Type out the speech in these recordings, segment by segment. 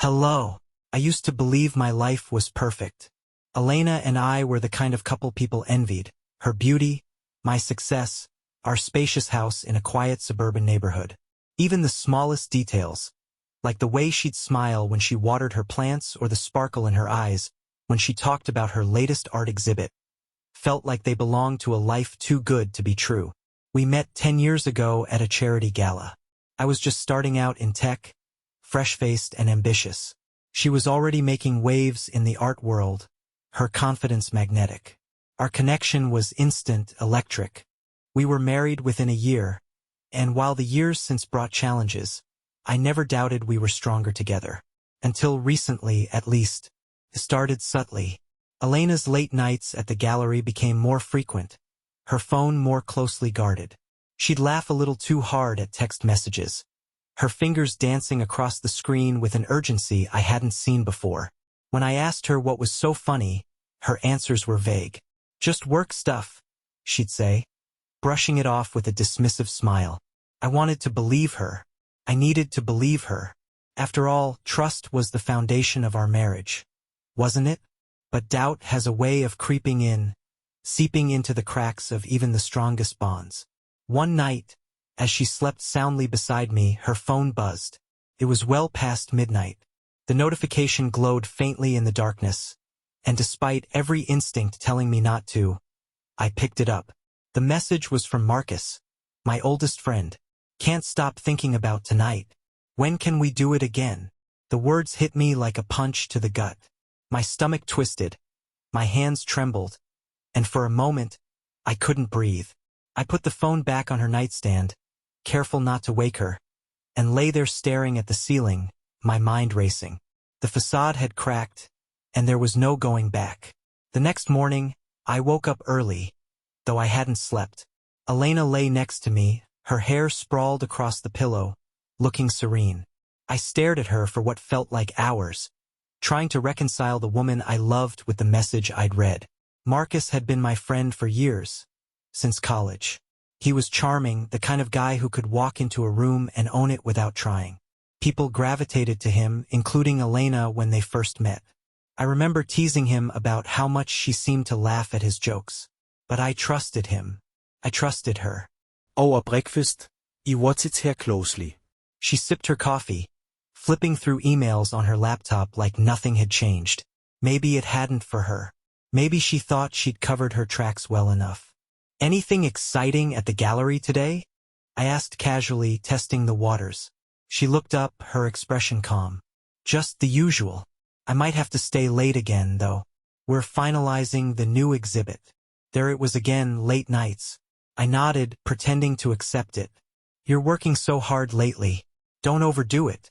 Hello. I used to believe my life was perfect. Elena and I were the kind of couple people envied. Her beauty, my success, our spacious house in a quiet suburban neighborhood. Even the smallest details, like the way she'd smile when she watered her plants or the sparkle in her eyes when she talked about her latest art exhibit, felt like they belonged to a life too good to be true. We met 10 years ago at a charity gala. I was just starting out in tech, fresh-faced and ambitious. She was already making waves in the art world, her confidence magnetic. Our connection was instant, electric. We were married within a year, and while the years since brought challenges, I never doubted we were stronger together. Until recently, at least. It started subtly. Elena's late nights at the gallery became more frequent, her phone more closely guarded. She'd laugh a little too hard at text messages, her fingers dancing across the screen with an urgency I hadn't seen before. When I asked her what was so funny, her answers were vague. Just work stuff, she'd say, brushing it off with a dismissive smile. I wanted to believe her. I needed to believe her. After all, trust was the foundation of our marriage, wasn't it? But doubt has a way of creeping in, seeping into the cracks of even the strongest bonds. One night, as she slept soundly beside me, her phone buzzed. It was well past midnight. The notification glowed faintly in the darkness, and despite every instinct telling me not to, I picked it up. The message was from Marcus, my oldest friend. Can't stop thinking about tonight. When can we do it again? The words hit me like a punch to the gut. My stomach twisted, my hands trembled, and for a moment, I couldn't breathe. I put the phone back on her nightstand, careful not to wake her, and lay there staring at the ceiling, my mind racing. The facade had cracked, and there was no going back. The next morning, I woke up early, though I hadn't slept. Elena lay next to me, her hair sprawled across the pillow, looking serene. I stared at her for what felt like hours, trying to reconcile the woman I loved with the message I'd read. Marcus had been my friend for years, since college. He was charming, the kind of guy who could walk into a room and own it without trying. People gravitated to him, including Elena when they first met. I remember teasing him about how much she seemed to laugh at his jokes. But I trusted him. I trusted her. Over breakfast, he watched it here closely. She sipped her coffee, flipping through emails on her laptop like nothing had changed. Maybe it hadn't for her. Maybe she thought she'd covered her tracks well enough. Anything exciting at the gallery today? I asked casually, testing the waters. She looked up, her expression calm. Just the usual. I might have to stay late again, though. We're finalizing the new exhibit. There it was again, late nights. I nodded, pretending to accept it. You're working so hard lately. Don't overdo it.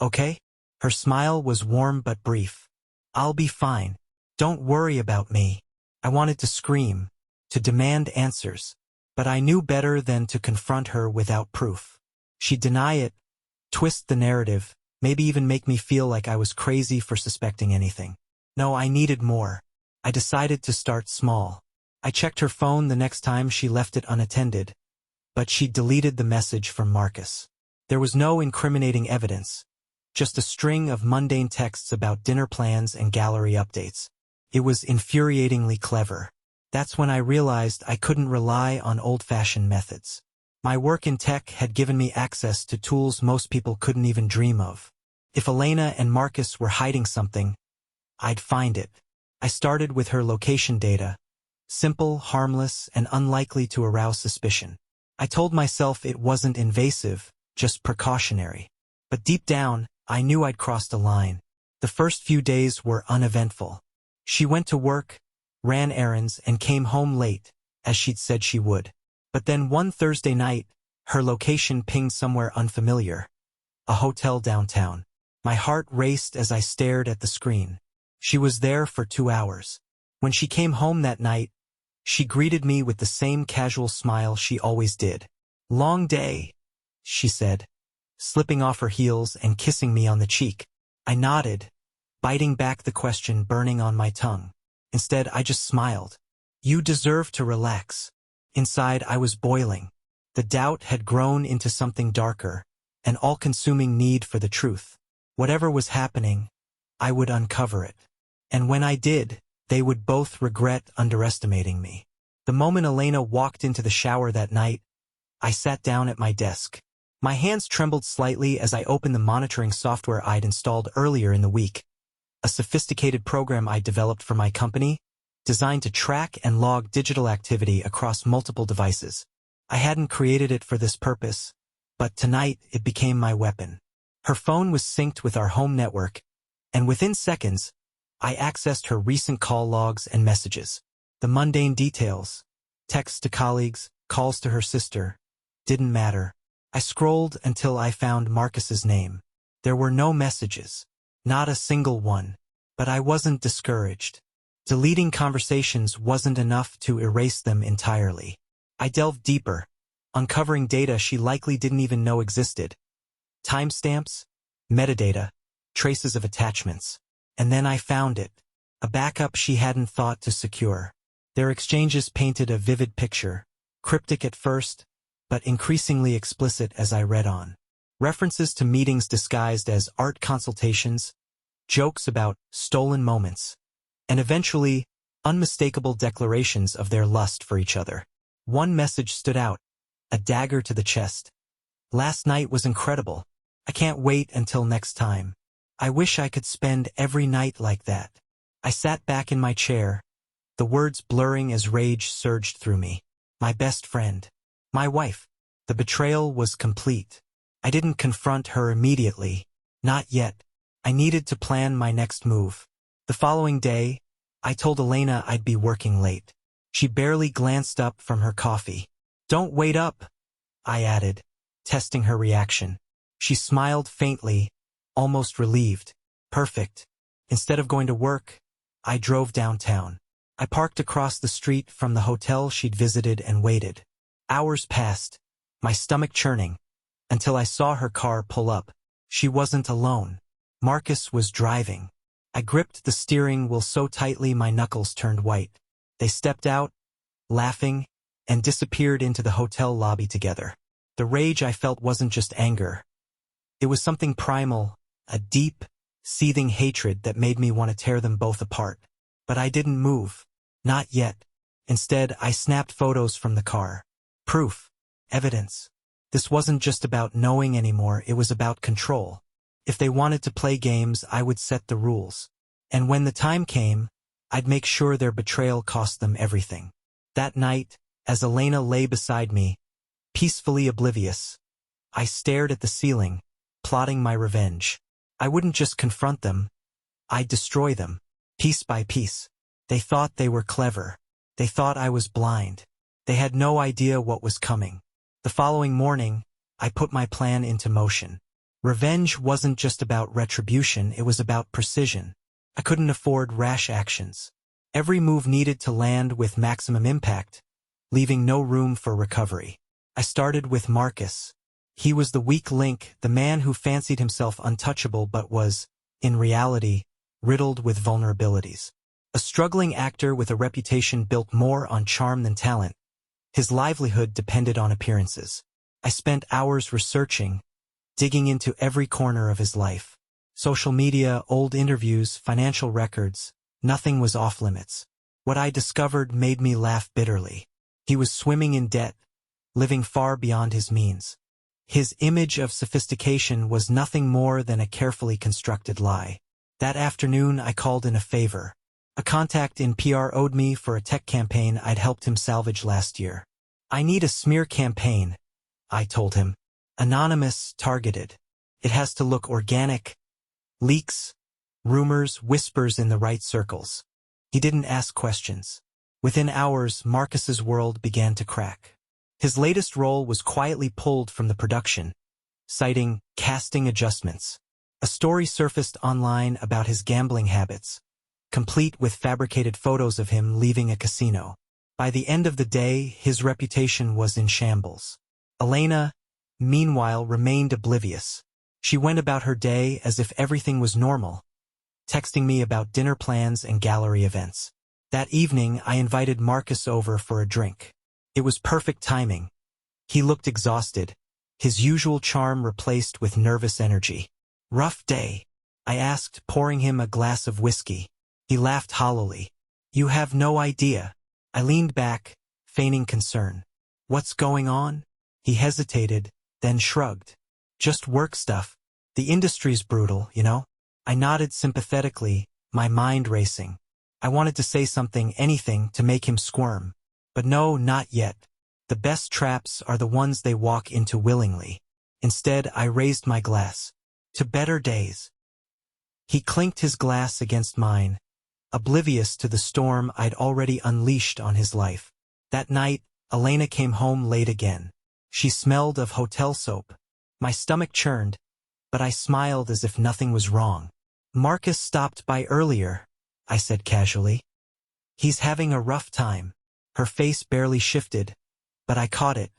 Okay? Her smile was warm but brief. I'll be fine. Don't worry about me. I wanted to scream, to demand answers. But I knew better than to confront her without proof. She'd deny it, twist the narrative, maybe even make me feel like I was crazy for suspecting anything. No, I needed more. I decided to start small. I checked her phone the next time she left it unattended, but she'd deleted the message from Marcus. There was no incriminating evidence, just a string of mundane texts about dinner plans and gallery updates. It was infuriatingly clever. That's when I realized I couldn't rely on old-fashioned methods. My work in tech had given me access to tools most people couldn't even dream of. If Elena and Marcus were hiding something, I'd find it. I started with her location data, simple, harmless, and unlikely to arouse suspicion. I told myself it wasn't invasive, just precautionary. But deep down, I knew I'd crossed a line. The first few days were uneventful. She went to work, ran errands, and came home late, as she'd said she would. But then one Thursday night, her location pinged somewhere unfamiliar. A hotel downtown. My heart raced as I stared at the screen. She was there for 2 hours. When she came home that night, she greeted me with the same casual smile she always did. "Long day," she said, slipping off her heels and kissing me on the cheek. I nodded, biting back the question burning on my tongue. Instead, I just smiled. "You deserve to relax." Inside, I was boiling. The doubt had grown into something darker, an all-consuming need for the truth. Whatever was happening, I would uncover it. And when I did, they would both regret underestimating me. The moment Elena walked into the shower that night, I sat down at my desk. My hands trembled slightly as I opened the monitoring software I'd installed earlier in the week, a sophisticated program I developed for my company, designed to track and log digital activity across multiple devices. I hadn't created it for this purpose, but tonight it became my weapon. Her phone was synced with our home network, and within seconds, I accessed her recent call logs and messages. The mundane details, texts to colleagues, calls to her sister, didn't matter. I scrolled until I found Marcus's name. There were no messages, not a single one, but I wasn't discouraged. Deleting conversations wasn't enough to erase them entirely. I delved deeper, uncovering data she likely didn't even know existed. Timestamps, metadata, traces of attachments. And then I found it, a backup she hadn't thought to secure. Their exchanges painted a vivid picture, cryptic at first, but increasingly explicit as I read on. References to meetings disguised as art consultations, jokes about stolen moments, and eventually, unmistakable declarations of their lust for each other. One message stood out, a dagger to the chest. Last night was incredible. I can't wait until next time. I wish I could spend every night like that. I sat back in my chair, the words blurring as rage surged through me. My best friend. My wife. The betrayal was complete. I didn't confront her immediately. Not yet. I needed to plan my next move. The following day, I told Elena I'd be working late. She barely glanced up from her coffee. "Don't wait up," I added, testing her reaction. She smiled faintly, almost relieved. Perfect. Instead of going to work, I drove downtown. I parked across the street from the hotel she'd visited and waited. Hours passed, my stomach churning, until I saw her car pull up. She wasn't alone. Marcus was driving. I gripped the steering wheel so tightly my knuckles turned white. They stepped out, laughing, and disappeared into the hotel lobby together. The rage I felt wasn't just anger. It was something primal, a deep, seething hatred that made me want to tear them both apart. But I didn't move. Not yet. Instead, I snapped photos from the car. Proof. Evidence. This wasn't just about knowing anymore, it was about control. If they wanted to play games, I would set the rules. And when the time came, I'd make sure their betrayal cost them everything. That night, as Elena lay beside me, peacefully oblivious, I stared at the ceiling, plotting my revenge. I wouldn't just confront them, I'd destroy them, piece by piece. They thought they were clever. They thought I was blind. They had no idea what was coming. The following morning, I put my plan into motion. Revenge wasn't just about retribution, it was about precision. I couldn't afford rash actions. Every move needed to land with maximum impact, leaving no room for recovery. I started with Marcus. He was the weak link, the man who fancied himself untouchable but was, in reality, riddled with vulnerabilities. A struggling actor with a reputation built more on charm than talent. His livelihood depended on appearances. I spent hours researching, digging into every corner of his life. Social media, old interviews, financial records, nothing was off limits. What I discovered made me laugh bitterly. He was swimming in debt, living far beyond his means. His image of sophistication was nothing more than a carefully constructed lie. That afternoon, I called in a favor. A contact in PR owed me for a tech campaign I'd helped him salvage last year. "I need a smear campaign," I told him. "Anonymous, targeted. It has to look organic. Leaks, rumors, whispers in the right circles." He didn't ask questions. Within hours, Marcus's world began to crack. His latest role was quietly pulled from the production, citing casting adjustments. A story surfaced online about his gambling habits, complete with fabricated photos of him leaving a casino. By the end of the day, his reputation was in shambles. Elena, meanwhile, remained oblivious. She went about her day as if everything was normal, texting me about dinner plans and gallery events. That evening, I invited Marcus over for a drink. It was perfect timing. He looked exhausted, his usual charm replaced with nervous energy. "Rough day," I asked, pouring him a glass of whiskey. He laughed hollowly. You have no idea. I leaned back, feigning concern. What's going on? He hesitated, then shrugged. Just work stuff. The industry's brutal, you know? I nodded sympathetically, my mind racing. I wanted to say something, anything, to make him squirm. But no, not yet. The best traps are the ones they walk into willingly. Instead, I raised my glass. To better days. He clinked his glass against mine, oblivious to the storm I'd already unleashed on his life. That night, Elena came home late again. She smelled of hotel soap. My stomach churned, but I smiled as if nothing was wrong. Marcus stopped by earlier, I said casually. He's having a rough time. Her face barely shifted, but I caught it,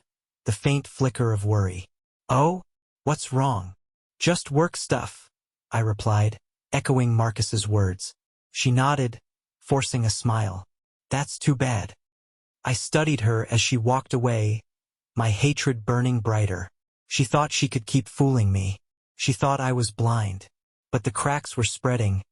the faint flicker of worry. Oh? What's wrong? Just work stuff, I replied, echoing Marcus's words. She nodded, forcing a smile. That's too bad. I studied her as she walked away, my hatred burning brighter. She thought she could keep fooling me. She thought I was blind. But the cracks were spreading,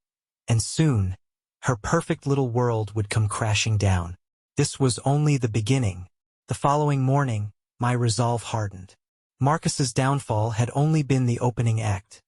and soon, her perfect little world would come crashing down. This was only the beginning. The following morning, my resolve hardened. Marcus's downfall had only been the opening act.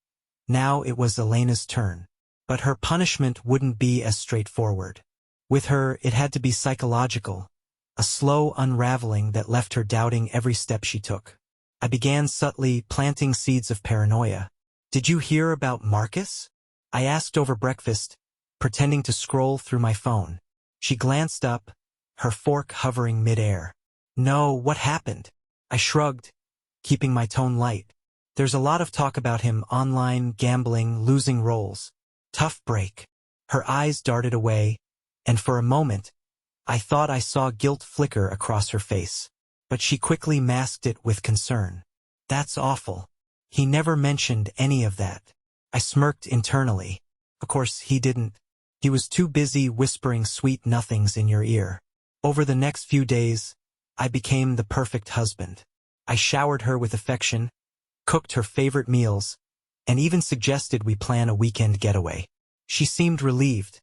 Now it was Elena's turn. But her punishment wouldn't be as straightforward. With her, it had to be psychological, a slow unraveling that left her doubting every step she took. I began subtly planting seeds of paranoia. Did you hear about Marcus? I asked over breakfast, pretending to scroll through my phone. She glanced up, her fork hovering midair. No, what happened? I shrugged, keeping my tone light. There's a lot of talk about him online, gambling, losing roles. Tough break. Her eyes darted away, and for a moment, I thought I saw guilt flicker across her face. But she quickly masked it with concern. That's awful. He never mentioned any of that. I smirked internally. Of course, he didn't. He was too busy whispering sweet nothings in your ear. Over the next few days, I became the perfect husband. I showered her with affection, cooked her favorite meals, and even suggested we plan a weekend getaway. She seemed relieved,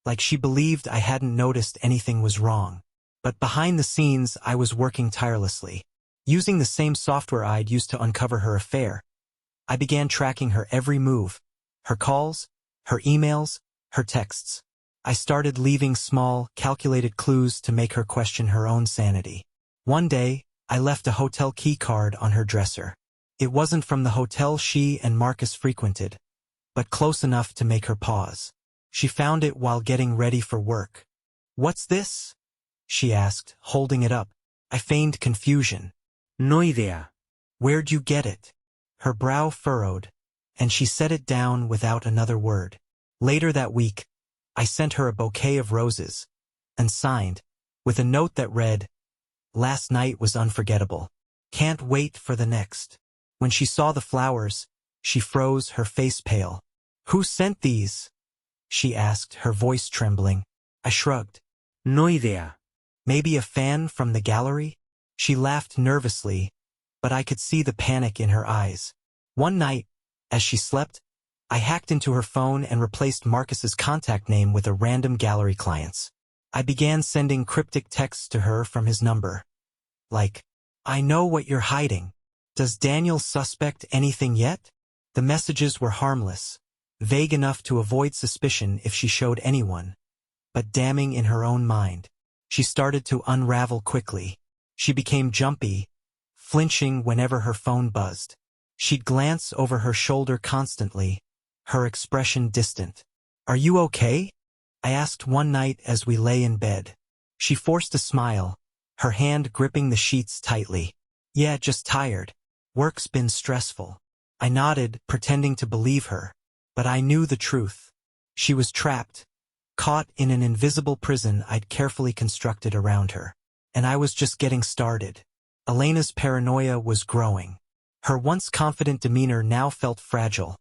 like she believed I hadn't noticed anything was wrong. But behind the scenes, I was working tirelessly. Using the same software I'd used to uncover her affair, I began tracking her every move, her calls, her emails, her texts. I started leaving small, calculated clues to make her question her own sanity. One day, I left a hotel key card on her dresser. It wasn't from the hotel she and Marcus frequented, but close enough to make her pause. She found it while getting ready for work. What's this? She asked, holding it up. I feigned confusion. No idea. Where'd you get it? Her brow furrowed, and she set it down without another word. Later that week, I sent her a bouquet of roses, and signed, with a note that read, "Last night was unforgettable. Can't wait for the next." When she saw the flowers, she froze, her face pale. Who sent these? She asked, her voice trembling. I shrugged. No idea. Maybe a fan from the gallery? She laughed nervously, but I could see the panic in her eyes. One night, as she slept, I hacked into her phone and replaced Marcus's contact name with a random gallery client's. I began sending cryptic texts to her from his number. Like, I know what you're hiding. Does Daniel suspect anything yet? The messages were harmless, vague enough to avoid suspicion if she showed anyone, but damning in her own mind. She started to unravel quickly. She became jumpy, flinching whenever her phone buzzed. She'd glance over her shoulder constantly, her expression distant. Are you okay? I asked one night as we lay in bed. She forced a smile, her hand gripping the sheets tightly. Yeah, just tired. Work's been stressful. I nodded, pretending to believe her. But I knew the truth. She was trapped, caught in an invisible prison I'd carefully constructed around her. And I was just getting started. Elena's paranoia was growing. Her once confident demeanor now felt fragile.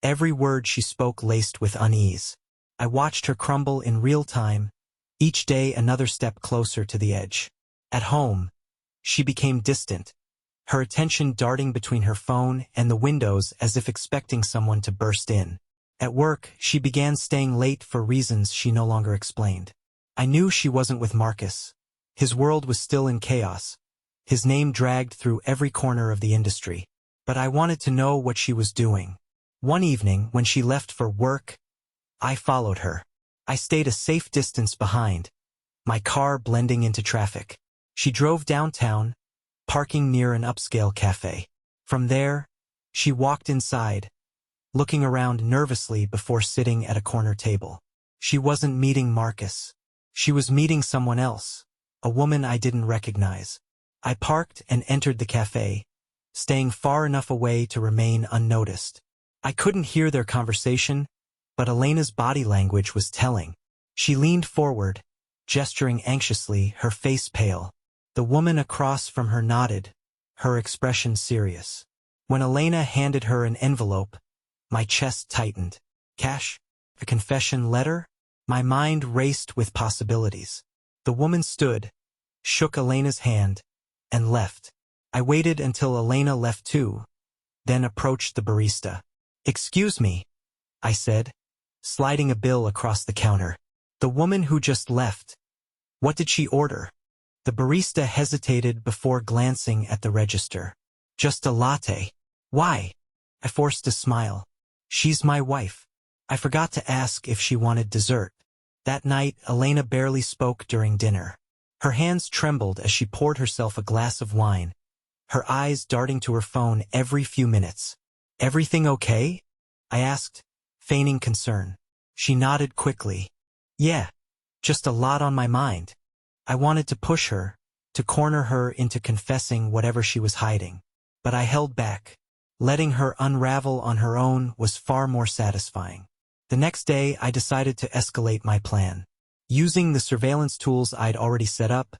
Every word she spoke laced with unease. I watched her crumble in real time, each day another step closer to the edge. At home, she became distant, her attention darting between her phone and the windows as if expecting someone to burst in. At work, she began staying late for reasons she no longer explained. I knew she wasn't with Marcus. His world was still in chaos. His name dragged through every corner of the industry. But I wanted to know what she was doing. One evening, when she left for work, I followed her. I stayed a safe distance behind, my car blending into traffic. She drove downtown, parking near an upscale cafe. From there, she walked inside, looking around nervously before sitting at a corner table. She wasn't meeting Marcus. She was meeting someone else, a woman I didn't recognize. I parked and entered the cafe, staying far enough away to remain unnoticed. I couldn't hear their conversation, but Elena's body language was telling. She leaned forward, gesturing anxiously, her face pale. The woman across from her nodded, her expression serious. When Elena handed her an envelope, my chest tightened. Cash? A confession letter? My mind raced with possibilities. The woman stood, shook Elena's hand, and left. I waited until Elena left too, then approached the barista. "Excuse me," I said, sliding a bill across the counter. "The woman who just left. What did she order?" The barista hesitated before glancing at the register. "Just a latte." "Why?" I forced a smile. "She's my wife. I forgot to ask if she wanted dessert." That night, Elena barely spoke during dinner. Her hands trembled as she poured herself a glass of wine, her eyes darting to her phone every few minutes. "Everything okay?" I asked, feigning concern. She nodded quickly. "Yeah, just a lot on my mind." I wanted to push her, to corner her into confessing whatever she was hiding. But I held back. Letting her unravel on her own was far more satisfying. The next day, I decided to escalate my plan. Using the surveillance tools I'd already set up,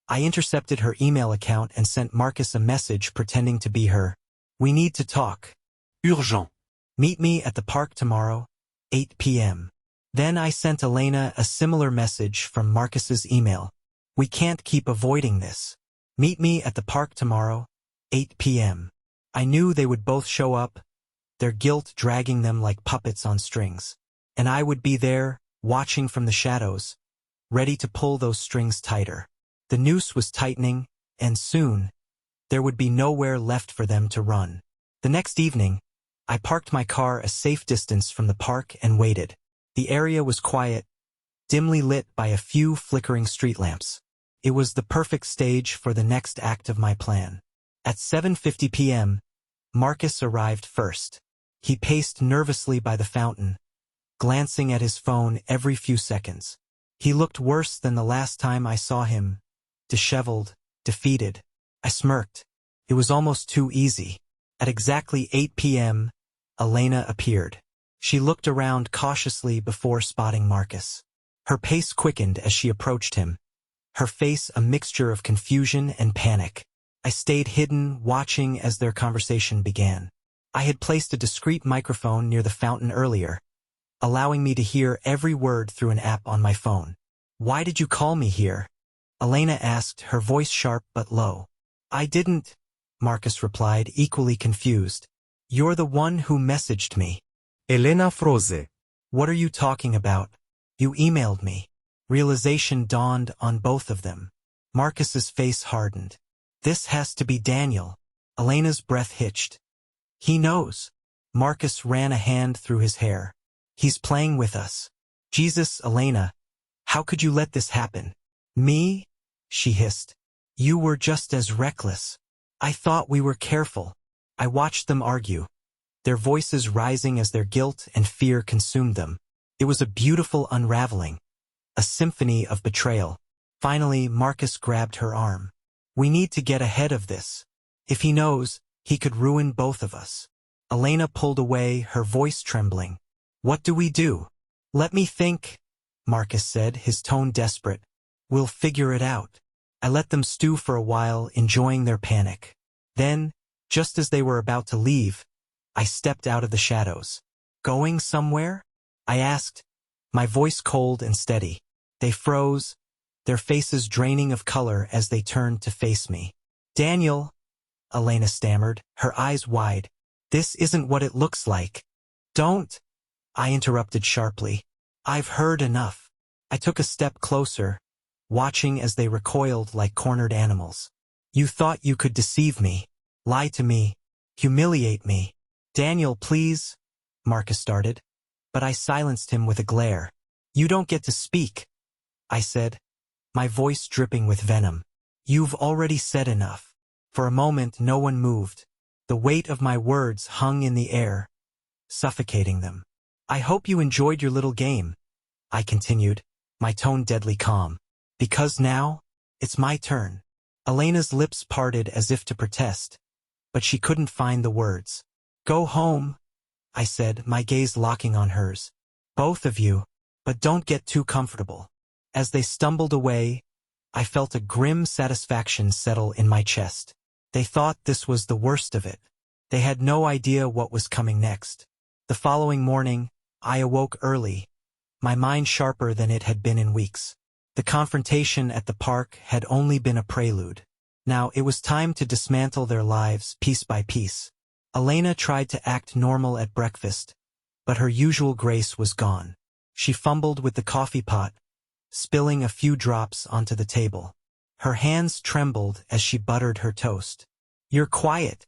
I intercepted her email account and sent Marcus a message pretending to be her. "We need to talk. Urgent. Meet me at the park tomorrow, 8 p.m. Then I sent Elena a similar message from Marcus's email. "We can't keep avoiding this. Meet me at the park tomorrow, 8 p.m. I knew they would both show up, their guilt dragging them like puppets on strings. And I would be there, watching from the shadows, ready to pull those strings tighter. The noose was tightening, and soon, there would be nowhere left for them to run. The next evening, I parked my car a safe distance from the park and waited. The area was quiet, dimly lit by a few flickering street lamps. It was the perfect stage for the next act of my plan. At 7:50 p.m., Marcus arrived first. He paced nervously by the fountain, glancing at his phone every few seconds. He looked worse than the last time I saw him, disheveled, defeated. I smirked. It was almost too easy. At exactly 8 p.m., Elena appeared. She looked around cautiously before spotting Marcus. Her pace quickened as she approached him, her face a mixture of confusion and panic. I stayed hidden, watching as their conversation began. I had placed a discreet microphone near the fountain earlier, allowing me to hear every word through an app on my phone. "Why did you call me here?" Elena asked, her voice sharp but low. "I didn't," Marcus replied, equally confused. "You're the one who messaged me." Elena froze. "What are you talking about? You emailed me." Realization dawned on both of them. Marcus's face hardened. "This has to be Daniel." Elena's breath hitched. "He knows." Marcus ran a hand through his hair. "He's playing with us." "Jesus, Elena, how could you let this happen?" "Me?" she hissed. "You were just as reckless. I thought we were careful." I watched them argue, their voices rising as their guilt and fear consumed them. It was a beautiful unraveling, a symphony of betrayal. Finally, Marcus grabbed her arm. "We need to get ahead of this. If he knows, he could ruin both of us." Elena pulled away, her voice trembling. "What do we do?" "Let me think," Marcus said, his tone desperate. "We'll figure it out." I let them stew for a while, enjoying their panic. Then, just as they were about to leave, I stepped out of the shadows. "Going somewhere?" I asked, my voice cold and steady. They froze, their faces draining of color as they turned to face me. "Daniel," Elena stammered, her eyes wide. "This isn't what it looks like." "Don't," I interrupted sharply. I've heard enough. I took a step closer, watching as they recoiled like cornered animals. You thought you could deceive me, lie to me, humiliate me. Daniel, please, Marcus started, but I silenced him with a glare. You don't get to speak, I said, my voice dripping with venom. You've already said enough. For a moment, no one moved. The weight of my words hung in the air, suffocating them. I hope you enjoyed your little game, I continued, my tone deadly calm. Because now, it's my turn. Elena's lips parted as if to protest, but she couldn't find the words. Go home, I said, my gaze locking on hers. Both of you, but don't get too comfortable. As they stumbled away, I felt a grim satisfaction settle in my chest. They thought this was the worst of it. They had no idea what was coming next. The following morning, I awoke early, my mind sharper than it had been in weeks. The confrontation at the park had only been a prelude. Now it was time to dismantle their lives piece by piece. Elena tried to act normal at breakfast, but her usual grace was gone. She fumbled with the coffee pot, spilling a few drops onto the table. Her hands trembled as she buttered her toast. You're quiet,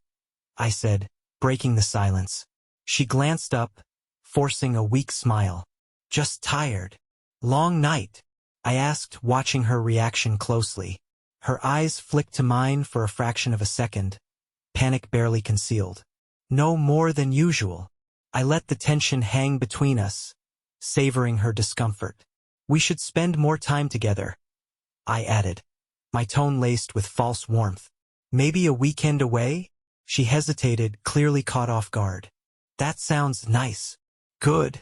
I said, breaking the silence. She glanced up, forcing a weak smile. Just tired. Long night, I asked, watching her reaction closely. Her eyes flicked to mine for a fraction of a second, panic barely concealed. No more than usual. I let the tension hang between us, savoring her discomfort. We should spend more time together, I added, my tone laced with false warmth. Maybe a weekend away? She hesitated, clearly caught off guard. That sounds nice. Good,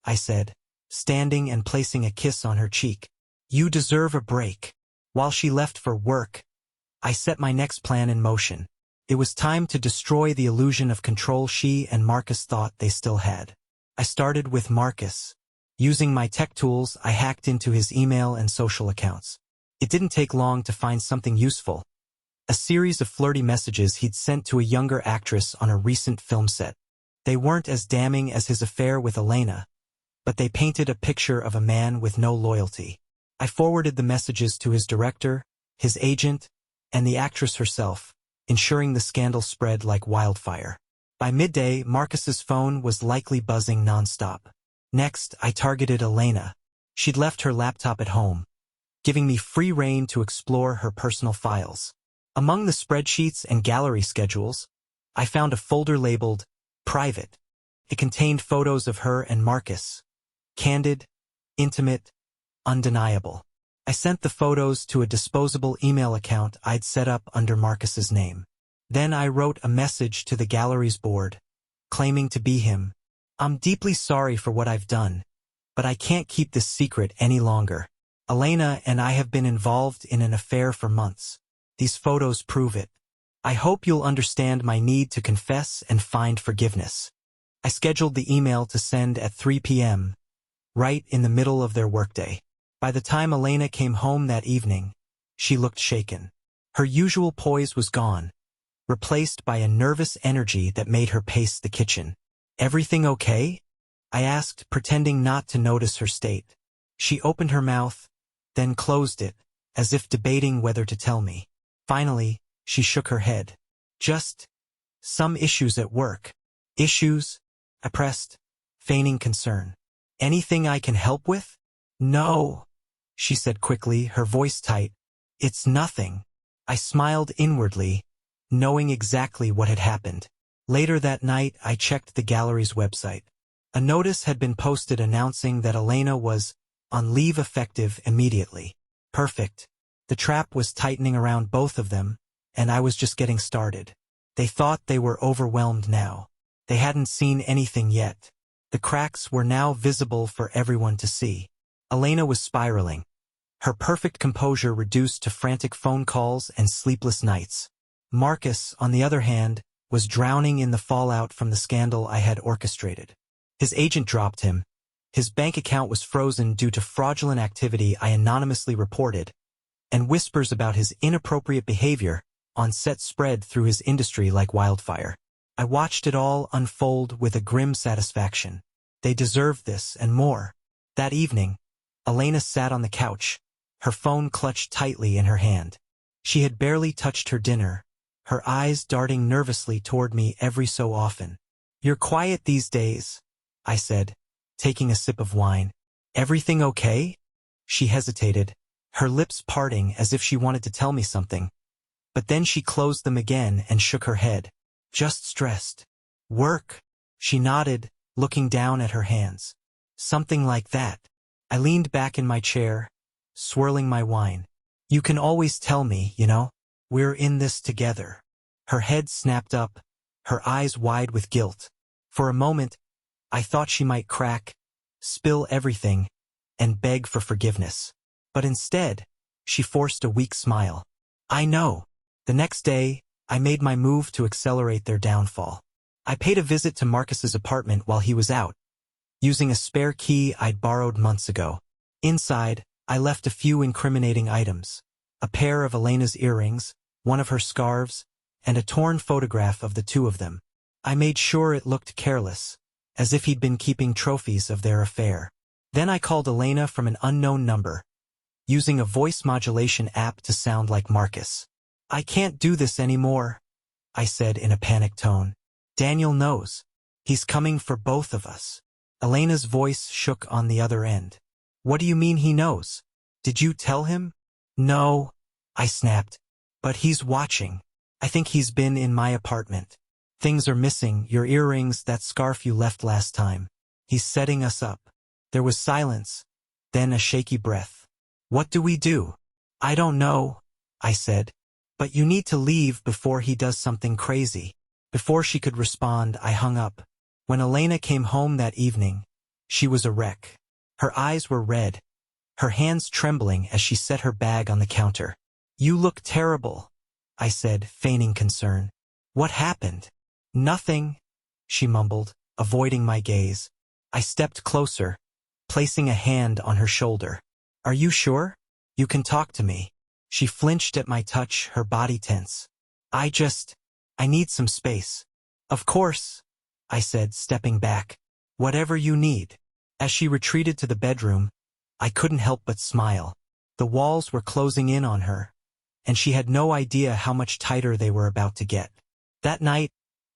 I said, standing and placing a kiss on her cheek. You deserve a break. While she left for work, I set my next plan in motion. It was time to destroy the illusion of control she and Marcus thought they still had. I started with Marcus. Using my tech tools, I hacked into his email and social accounts. It didn't take long to find something useful. A series of flirty messages he'd sent to a younger actress on a recent film set. They weren't as damning as his affair with Elena, but they painted a picture of a man with no loyalty. I forwarded the messages to his director, his agent, and the actress herself, ensuring the scandal spread like wildfire. By midday, Marcus's phone was likely buzzing nonstop. Next, I targeted Elena. She'd left her laptop at home, giving me free rein to explore her personal files. Among the spreadsheets and gallery schedules, I found a folder labeled Private. It contained photos of her and Marcus. Candid, intimate, undeniable. I sent the photos to a disposable email account I'd set up under Marcus's name. Then I wrote a message to the gallery's board, claiming to be him. I'm deeply sorry for what I've done, but I can't keep this secret any longer. Elena and I have been involved in an affair for months. These photos prove it. I hope you'll understand my need to confess and find forgiveness. I scheduled the email to send at 3 p.m., right in the middle of their workday. By the time Elena came home that evening, she looked shaken. Her usual poise was gone, replaced by a nervous energy that made her pace the kitchen. Everything okay? I asked, pretending not to notice her state. She opened her mouth, then closed it, as if debating whether to tell me. Finally, she shook her head. Just some issues at work. Issues? I pressed, feigning concern. Anything I can help with? No, she said quickly, her voice tight. It's nothing. I smiled inwardly, knowing exactly what had happened. Later that night, I checked the gallery's website. A notice had been posted announcing that Elena was on leave effective immediately. Perfect. The trap was tightening around both of them, and I was just getting started. They thought they were overwhelmed now. They hadn't seen anything yet. The cracks were now visible for everyone to see. Elena was spiraling, her perfect composure reduced to frantic phone calls and sleepless nights. Marcus, on the other hand, was drowning in the fallout from the scandal I had orchestrated. His agent dropped him. His bank account was frozen due to fraudulent activity I anonymously reported, and whispers about his inappropriate behavior on set spread through his industry like wildfire. I watched it all unfold with a grim satisfaction. They deserve this and more. That evening, Elena sat on the couch, her phone clutched tightly in her hand. She had barely touched her dinner, her eyes darting nervously toward me every so often. "You're quiet these days," I said, taking a sip of wine. "Everything okay?" She hesitated, her lips parting as if she wanted to tell me something. But then she closed them again and shook her head. "Just stressed." "Work?" She nodded, looking down at her hands. "Something like that." I leaned back in my chair, swirling my wine. "You can always tell me, you know. We're in this together." Her head snapped up, her eyes wide with guilt. For a moment, I thought she might crack, spill everything, and beg for forgiveness. But instead, she forced a weak smile. "I know." The next day, I made my move to accelerate their downfall. I paid a visit to Marcus's apartment while he was out, using a spare key I'd borrowed months ago. Inside, I left a few incriminating items: a pair of Elena's earrings, one of her scarves, and a torn photograph of the two of them. I made sure it looked careless, as if he'd been keeping trophies of their affair. Then I called Elena from an unknown number, using a voice modulation app to sound like Marcus. "I can't do this anymore," I said in a panicked tone. "Daniel knows. He's coming for both of us." Elena's voice shook on the other end. "What do you mean he knows? Did you tell him?" "No," I snapped. "But he's watching. I think he's been in my apartment. Things are missing, your earrings, that scarf you left last time. He's setting us up." There was silence, then a shaky breath. "What do we do?" "I don't know," I said. "But you need to leave before he does something crazy." Before she could respond, I hung up. When Elena came home that evening, she was a wreck. Her eyes were red, her hands trembling as she set her bag on the counter. "You look terrible," I said, feigning concern. "What happened?" "Nothing," she mumbled, avoiding my gaze. I stepped closer, placing a hand on her shoulder. "Are you sure? You can talk to me." She flinched at my touch, her body tense. I need some space." "Of course," I said, stepping back. "Whatever you need." As she retreated to the bedroom, I couldn't help but smile. The walls were closing in on her, and she had no idea how much tighter they were about to get. That night,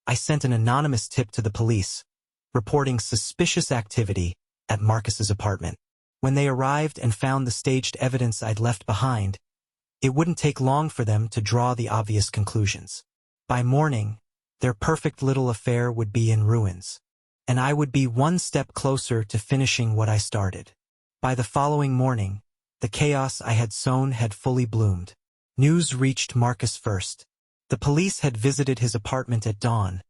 I sent an anonymous tip to the police, reporting suspicious activity at Marcus's apartment. When they arrived and found the staged evidence I'd left behind, it wouldn't take long for them to draw the obvious conclusions. By morning, their perfect little affair would be in ruins, and I would be one step closer to finishing what I started. By the following morning, the chaos I had sown had fully bloomed. News reached Marcus first. The police had visited his apartment at dawn,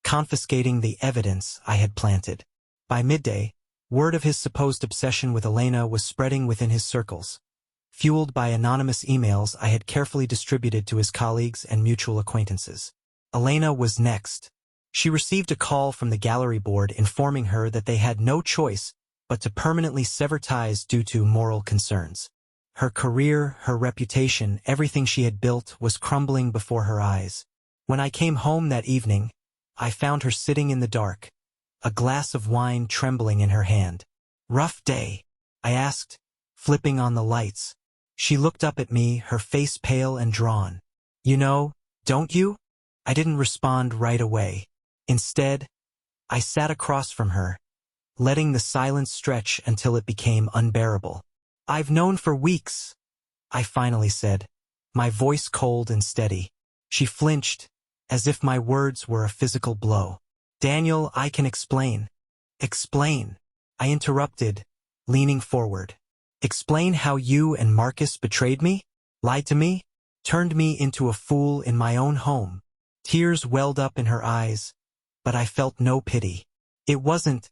confiscating the evidence I had planted. By midday, word of his supposed obsession with Elena was spreading within his circles, fueled by anonymous emails I had carefully distributed to his colleagues and mutual acquaintances. Elena was next. She received a call from the gallery board informing her that they had no choice but to permanently sever ties due to moral concerns. Her career, her reputation, everything she had built was crumbling before her eyes. When I came home that evening, I found her sitting in the dark, a glass of wine trembling in her hand. "Rough day?" I asked, flipping on the lights. She looked up at me, her face pale and drawn. "You know, don't you?" I didn't respond right away. Instead, I sat across from her, letting the silence stretch until it became unbearable. "I've known for weeks," I finally said, my voice cold and steady. She flinched, as if my words were a physical blow. "Daniel, I can explain." "Explain," I interrupted, leaning forward. "Explain how you and Marcus betrayed me, lied to me, turned me into a fool in my own home." Tears welled up in her eyes, but I felt no pity. It wasn't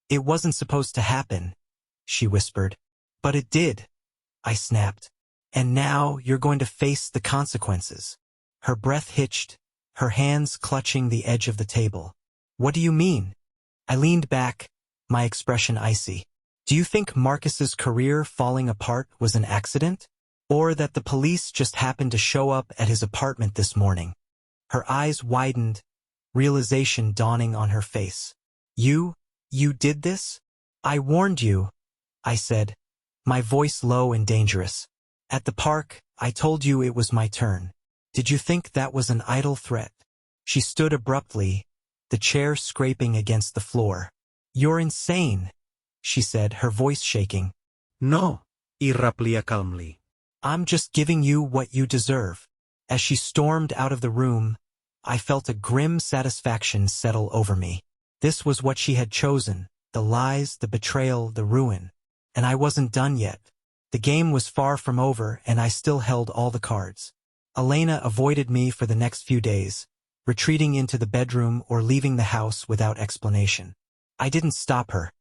supposed to happen," she whispered. "But it did," I snapped. "And now you're going to face the consequences." Her breath hitched, her hands clutching the edge of the table. "What do you mean?" I leaned back, my expression icy. "Do you think Marcus's career falling apart was an accident? Or that the police just happened to show up at his apartment this morning?" Her eyes widened, realization dawning on her face. "You You did this? I warned you, I said, my voice low and dangerous. At the park, I told you it was my turn. Did you think that was an idle threat? She stood abruptly, the chair scraping against the floor. You're insane, she said, her voice shaking. No, he replied calmly. I'm just giving you what you deserve. As she stormed out of the room, I felt a grim satisfaction settle over me. This was what she had chosen, the lies, the betrayal, the ruin. And I wasn't done yet. The game was far from over, and I still held all the cards. Elena avoided me for the next few days, retreating into the bedroom or leaving the house without explanation. I didn't stop her.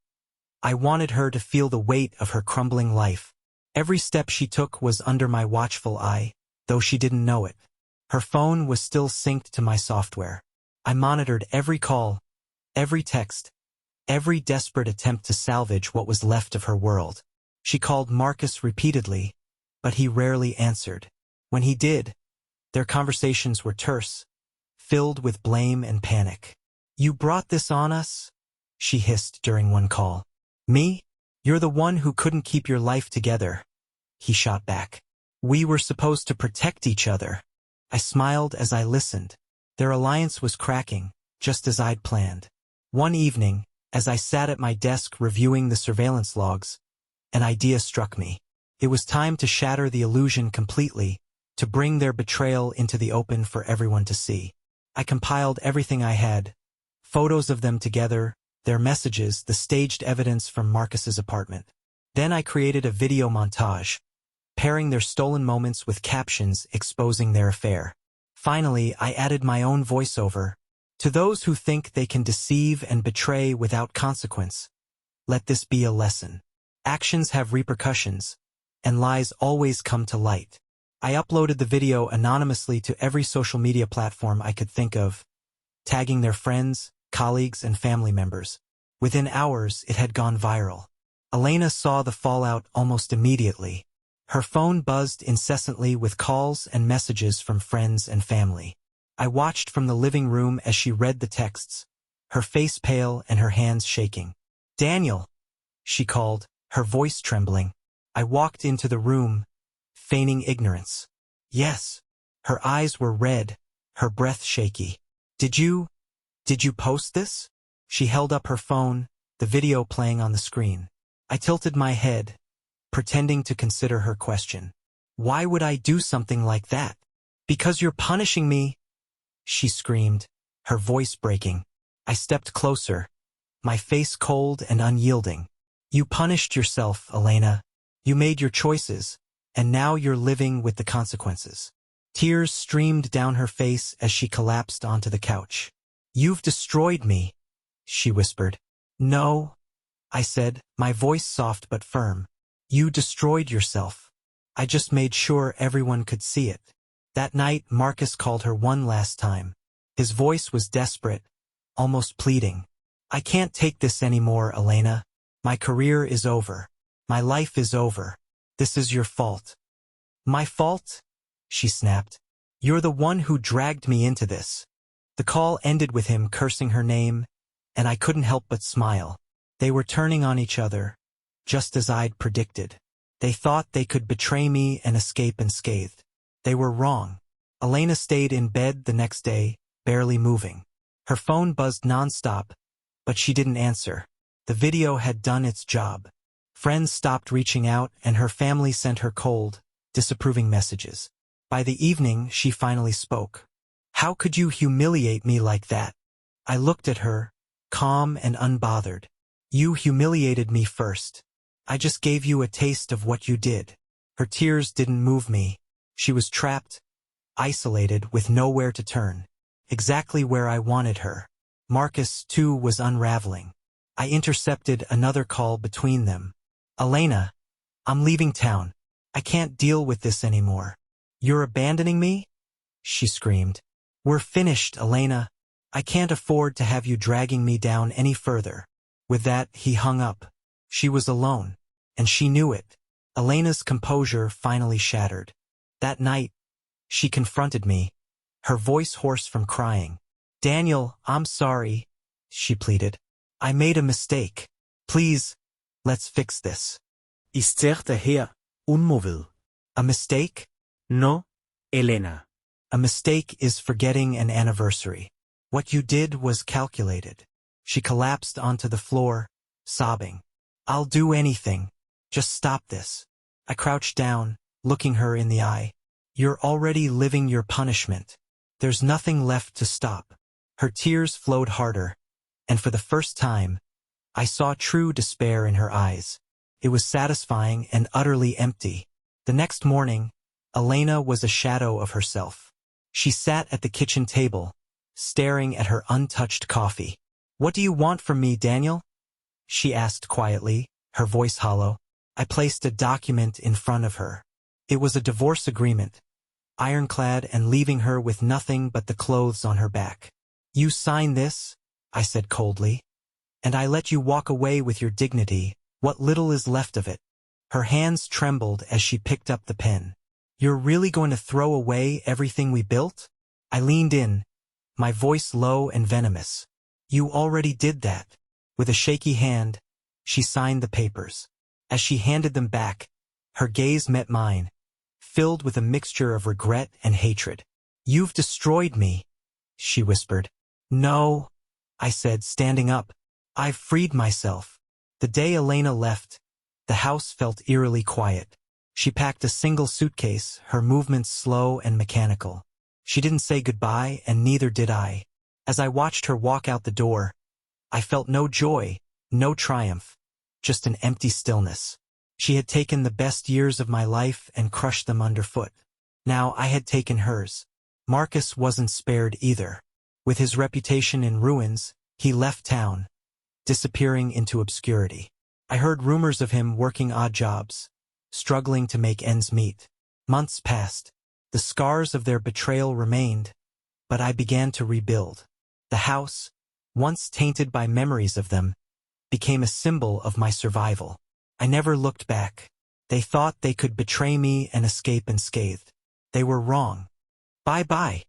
I wanted her to feel the weight of her crumbling life. Every step she took was under my watchful eye, though she didn't know it. Her phone was still synced to my software. I monitored every call, every text, every desperate attempt to salvage what was left of her world. She called Marcus repeatedly, but he rarely answered. When he did, their conversations were terse, filled with blame and panic. You brought this on us? She hissed during one call. Me? You're the one who couldn't keep your life together, he shot back. We were supposed to protect each other. I smiled as I listened. Their alliance was cracking, just as I'd planned. One evening, as I sat at my desk reviewing the surveillance logs, an idea struck me. It was time to shatter the illusion completely, to bring their betrayal into the open for everyone to see. I compiled everything I had, photos of them together, their messages, the staged evidence from Marcus's apartment. Then I created a video montage, pairing their stolen moments with captions exposing their affair. Finally, I added my own voiceover. To those who think they can deceive and betray without consequence, let this be a lesson. Actions have repercussions, and lies always come to light. I uploaded the video anonymously to every social media platform I could think of, tagging their friends, colleagues, and family members. Within hours, it had gone viral. Elena saw the fallout almost immediately. Her phone buzzed incessantly with calls and messages from friends and family. I watched from the living room as she read the texts, her face pale and her hands shaking. Daniel, she called, her voice trembling. I walked into the room, feigning ignorance. Yes. Her eyes were red, her breath shaky. Did you post this? She held up her phone, the video playing on the screen. I tilted my head, pretending to consider her question. Why would I do something like that? Because you're punishing me, she screamed, her voice breaking. I stepped closer, my face cold and unyielding. You punished yourself, Elena. You made your choices, and now you're living with the consequences. Tears streamed down her face as she collapsed onto the couch. You've destroyed me, she whispered. No, I said, my voice soft but firm. You destroyed yourself. I just made sure everyone could see it. That night, Marcus called her one last time. His voice was desperate, almost pleading. I can't take this anymore, Elena. My career is over. My life is over. This is your fault. My fault? She snapped. You're the one who dragged me into this. The call ended with him cursing her name, and I couldn't help but smile. They were turning on each other, just as I'd predicted. They thought they could betray me and escape unscathed. They were wrong. Elena stayed in bed the next day, barely moving. Her phone buzzed nonstop, but she didn't answer. The video had done its job. Friends stopped reaching out, and her family sent her cold, disapproving messages. By the evening, she finally spoke. How could you humiliate me like that? I looked at her, calm and unbothered. You humiliated me first. I just gave you a taste of what you did. Her tears didn't move me. She was trapped, isolated, with nowhere to turn. Exactly where I wanted her. Marcus, too, was unraveling. I intercepted another call between them. Elena, I'm leaving town. I can't deal with this anymore. You're abandoning me? She screamed. We're finished, Elena. I can't afford to have you dragging me down any further. With that, he hung up. She was alone, and she knew it. Elena's composure finally shattered. That night, she confronted me, her voice hoarse from crying. Daniel, I'm sorry, she pleaded. I made a mistake. Please, let's fix this. Især det her, må ved. A mistake? No, Elena. A mistake is forgetting an anniversary. What you did was calculated. She collapsed onto the floor, sobbing. I'll do anything. Just stop this. I crouched down, looking her in the eye. You're already living your punishment. There's nothing left to stop. Her tears flowed harder, and for the first time, I saw true despair in her eyes. It was satisfying and utterly empty. The next morning, Elena was a shadow of herself. She sat at the kitchen table, staring at her untouched coffee. What do you want from me, Daniel? She asked quietly, her voice hollow. I placed a document in front of her. It was a divorce agreement, ironclad and leaving her with nothing but the clothes on her back. You sign this, I said coldly, and I let you walk away with your dignity, what little is left of it. Her hands trembled as she picked up the pen. You're really going to throw away everything we built? I leaned in, my voice low and venomous. You already did that. With a shaky hand, she signed the papers. As she handed them back, her gaze met mine, filled with a mixture of regret and hatred. You've destroyed me, she whispered. No, I said, standing up. I've freed myself. The day Elena left, the house felt eerily quiet. She packed a single suitcase, her movements slow and mechanical. She didn't say goodbye, and neither did I. As I watched her walk out the door, I felt no joy, no triumph, just an empty stillness. She had taken the best years of my life and crushed them underfoot. Now I had taken hers. Marcus wasn't spared either. With his reputation in ruins, he left town, disappearing into obscurity. I heard rumors of him working odd jobs, struggling to make ends meet. Months passed. The scars of their betrayal remained, but I began to rebuild. The house, once tainted by memories of them, became a symbol of my survival. I never looked back. They thought they could betray me and escape unscathed. They were wrong. Bye-bye.